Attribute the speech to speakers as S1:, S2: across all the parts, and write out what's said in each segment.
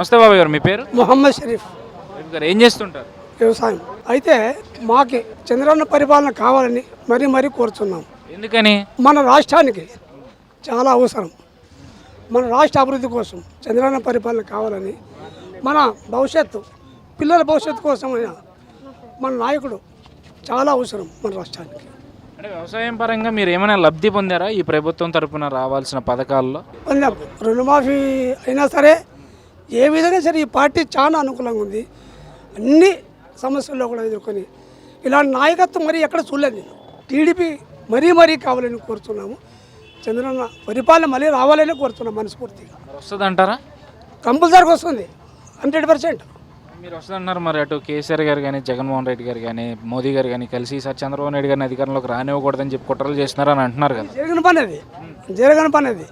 S1: నమస్తే బాబాయ్ గారు, మీ పేరు?
S2: మొహమ్మద్ షరీఫ్.
S1: గారు ఏం చేస్తుంటారు?
S2: వ్యవసాయం. అయితే మాకి చంద్రన్న పరిపాలన కావాలని మరీ కోరుతున్నాం.
S1: ఎందుకని?
S2: మన రాష్ట్రానికి చాలా అవసరం. మన రాష్ట్ర అభివృద్ధి కోసం చంద్రన్న పరిపాలన కావాలని, మన భవిష్యత్తు పిల్లల భవిష్యత్తు కోసమైనా మన నాయకుడు చాలా అవసరం మన రాష్ట్రానికి.
S1: అంటే వ్యవసాయం పరంగా మీరు ఏమైనా లబ్ధి పొందారా ఈ ప్రభుత్వం తరపున రావాల్సిన పథకాల్లో?
S2: పొందాం. రుణమాఫీ అయినా సరే ఏ విధంగా సరే ఈ పార్టీ చాలా అనుకూలంగా ఉంది. అన్ని సమస్యల్లో కూడా ఎదుర్కొని ఇలాంటి నాయకత్వం మరి ఎక్కడ చూడలేదు నేను. టీడీపీ మరీ కావాలని కోరుతున్నాము. చంద్రన్న పరిపాలన మళ్ళీ రావాలని కోరుతున్నాం మనస్ఫూర్తిగా.
S1: వస్తుంది అంటారా?
S2: కంపల్సరీగా వస్తుంది, 100%.
S1: మీరు వస్తుందన్నారు. మరి అటు కేసీఆర్ గారు కానీ, జగన్మోహన్ రెడ్డి గారు కానీ, మోదీ గారు కానీ కలిసి ఈసారి చంద్రబాబు నాయుడు గారిని అధికారంలోకి రానివ్వకూడదని చెప్పి కుట్రలు చేస్తున్నారని అంటున్నారు కదా.
S2: జరగని పని అది.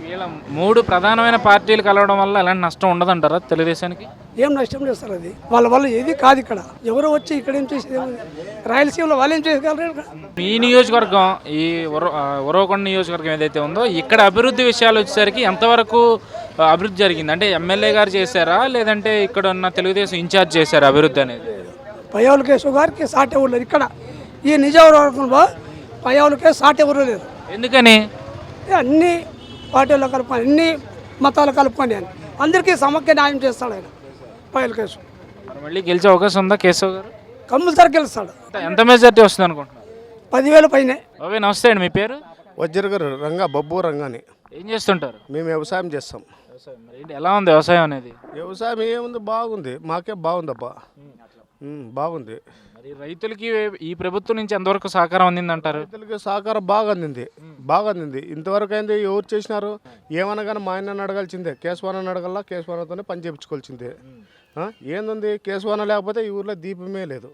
S1: వీళ్ళ మూడు ప్రధానమైన పార్టీలు కలవడం వల్ల ఎలాంటి నష్టం ఉండదంటారా తెలుగుదేశానికి?
S2: ఏం నష్టం చేస్తారు? అది వాళ్ళ ఏది కాదు. ఇక్కడ ఎవరు వచ్చి ఇక్కడ ఏం చేసేది? రాయలసీమలో వాళ్ళు ఏం చేయగలరు?
S1: ఈ నియోజకవర్గం, ఈ ఉరవకొండ నియోజకవర్గం ఏదైతే ఉందో ఇక్కడ అభివృద్ధి విషయాలు వచ్చేసరికి ఎంతవరకు అభివృద్ధి జరిగింది? అంటే ఎమ్మెల్యే గారు చేశారా, లేదంటే ఇక్కడ ఉన్న తెలుగుదేశం ఇన్ఛార్జ్ చేశారా అభివృద్ధి అనేది?
S2: పయ్యావుల కేశవ్ గారికి సాటి ఎవరు లేరు. ఇక్కడ ఈ నియోజకవర్గంలో పయ్యావులకే సాటి ఎవరు లేరు.
S1: ఎందుకని?
S2: అన్ని పార్టీల్లో కలుపుకొని, అన్ని మతాలు కలుపుకొని అని అందరికీ సమగ్ర న్యాయం చేస్తాడు ఆయన పయ్యావుల కేశవ్.
S1: మళ్ళీ గెలిచే అవకాశం ఉందా కేశవ్ గారు?
S2: కంపల్సరీ గెలుస్తాడు.
S1: ఎంత మెజార్టీ వస్తుంది అనుకుంటున్నారు?
S2: 10,000 పైనే.
S1: ఓకే, నమస్తే అండి. మీ పేరు?
S3: వజ్రగారు రంగా బొబ్బు రంగాని.
S1: ఏం చేస్తుంటారు?
S3: మేము వ్యవసాయం చేస్తాం.
S1: ఏంటి, ఎలా ఉంది వ్యవసాయం అనేది?
S3: వ్యవసాయం ఏముంది, బాగుంది. మాకే బాగుందబ్బా, బాగుంది.
S1: మరి రైతులకి ఈ ప్రభుత్వం నుంచి ఎంతవరకు సహకారం అందిందంటారు?
S3: రైతులకి సహకారం బాగా అందింది. ఇంతవరకు అయింది ఎవరు చేసినారు? ఏమన్నా కానీ మా ఆయన అడగాల్సిందే, కేశవాన్ని అడగల్లా, కేశవానతోనే పని చేయించుకోవాల్సిందే. ఏంది, కేశవాన లేకపోతే ఈ ఊర్లో దీపమే లేదు.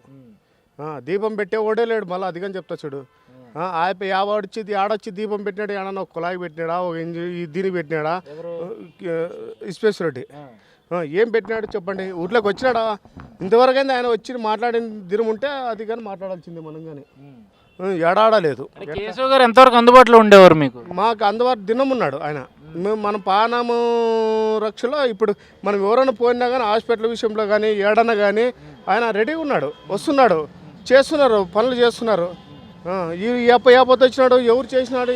S3: దీపం పెట్టే ఓడే లేడు. మళ్ళీ అదిగని చెప్తా చూడు. ఆడొచ్చి దీపం పెట్టినాడు, ఏమన్నా ఒక కుళాయి పెట్టినాడా, ఒక దీని పెట్టినాడా, ఇస్పేస్ రెడ్డి ఏం పెట్టినాడు చెప్పండి? ఊర్లోకి వచ్చినాడా? ఇంతవరకు అయింది ఆయన వచ్చి మాట్లాడిన దినం ఉంటే అది కానీ మాట్లాడాల్సిందే మనం. కానీ ఎడాడలేదు.
S1: కేశవ్ గారు ఎంతవరకు అందుబాటులో ఉండేవారు మీకు?
S3: మాకు అందుబాటు దినం ఉన్నాడు ఆయన. మేము మన పానాము రక్షలో ఇప్పుడు మనం ఎవరైనా పోయినా కానీ హాస్పిటల్ విషయంలో కానీ ఏడన్నా కానీ ఆయన రెడీగా ఉన్నాడు, వస్తున్నాడు, చేస్తున్నారు, పనులు చేస్తున్నారు. ఈ యాపత వచ్చినాడు, ఎవరు చేసినాడు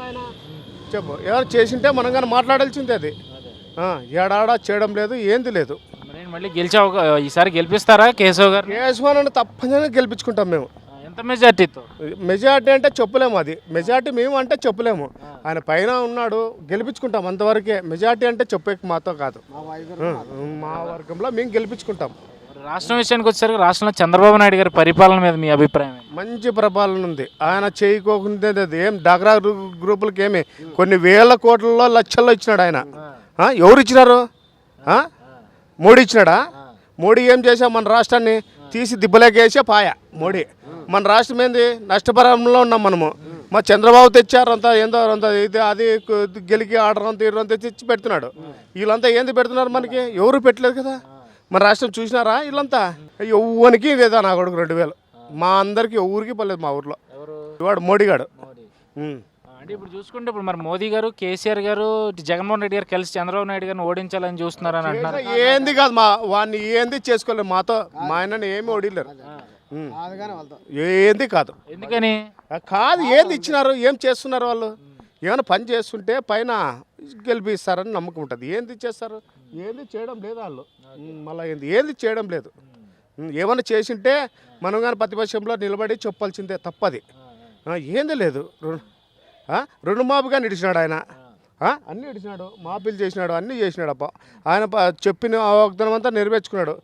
S3: ఆయన చెప్పు. ఎవరు చేసింటే మనం కానీ మాట్లాడాల్సిందే. అది ఏడాడా చేయడం లేదు, ఏంది లేదు.
S1: మళ్ళీ ఈసారి గెలిపిస్తారా కేశవ్ గారు?
S3: కేశవాన్ని తప్పనిసరిగా గెలిపించుకుంటాం మేము.
S1: ఎంత మెజార్టీతో?
S3: మెజార్టీ అంటే చెప్పలేము. అది మెజార్టీ మేము అంటే చెప్పలేము. ఆయన పైన ఉన్నాడు, గెలిపించుకుంటాం అంతవరకే. మెజార్టీ అంటే చెప్పే మాతో కాదు. మా వర్గంలో మేము గెలిపించుకుంటాం.
S1: రాష్ట్రం విషయానికి వచ్చేసరికి రాష్ట్రంలో చంద్రబాబు నాయుడు గారి పరిపాలన మీద మీ అభిప్రాయం? మంచి
S3: పరిపాలన ఉంది. ఆయన చేయకోకుండా ఏం డాక్రా గ్రూపులకి ఏమి కొన్ని వేల కోట్లలో లక్షల్లో ఇచ్చినాడు ఆయన. ఎవరు ఇచ్చినారు? మోడీ ఇచ్చినాడా? మోడీ ఏం చేసా? మన రాష్ట్రాన్ని తీసి దిబ్బలేకేసే పాయ మోడీ. మన రాష్ట్రం ఏంది, నష్టపరంలో ఉన్నాం మనము. మా చంద్రబాబు తెచ్చారు అంతా ఏందో అంత ఇది, అది గెలికి ఆర్డర్ అంతా ఇరంతా తెచ్చి పెడుతున్నాడు. వీళ్ళంతా ఏంది పెడుతున్నారు మనకి? ఎవరు పెట్టలేదు కదా. మన రాష్ట్రం చూసినారా? వీళ్ళంతా ఎవ్వనికి లేదా నా కొడుకు 2,000. మా అందరికి ఊరికి పర్లేదు. మా ఊర్లో వాడు మోడీగాడు.
S1: అంటే ఇప్పుడు చూసుకుంటే ఇప్పుడు మరి మోదీ గారు, కేసీఆర్ గారు, జగన్మోహన్ రెడ్డి గారు కలిసి చంద్రబాబు నాయుడు గారిని ఓడించాలని చూస్తున్నారని అంటున్నారు.
S3: ఏంది కాదు, వాడిని ఏంది చేసుకోలేదు. మాతో మా ఆయనని ఏమి ఓడిలేరు. ఏంది కాదు.
S1: ఎందుకని
S3: కాదు? ఏంది ఇచ్చినారు, ఏం చేస్తున్నారు వాళ్ళు? ఏమైనా పని చేస్తుంటే పైన గెలిపిస్తారని నమ్మకం ఉంటుంది. ఏంది చేస్తారు? ఏంది చేయడం లేదు వాళ్ళు. మళ్ళీ ఏంది చేయడం లేదు. ఏమైనా చేసింటే మనం కానీ ప్రతిపక్షంలో నిలబడి చెప్పాల్సిందే, తప్పది. ఏంది లేదు. రుణమాఫీగా నిడిచినాడు ఆయన. అన్నీ ఇడిచినాడు, మాఫీలు చేసినాడు, అన్నీ చేసినాడు. అబ్బా ఆయన చెప్పిన వాగ్దానం అంతా నెరవేర్చుకున్నాడు.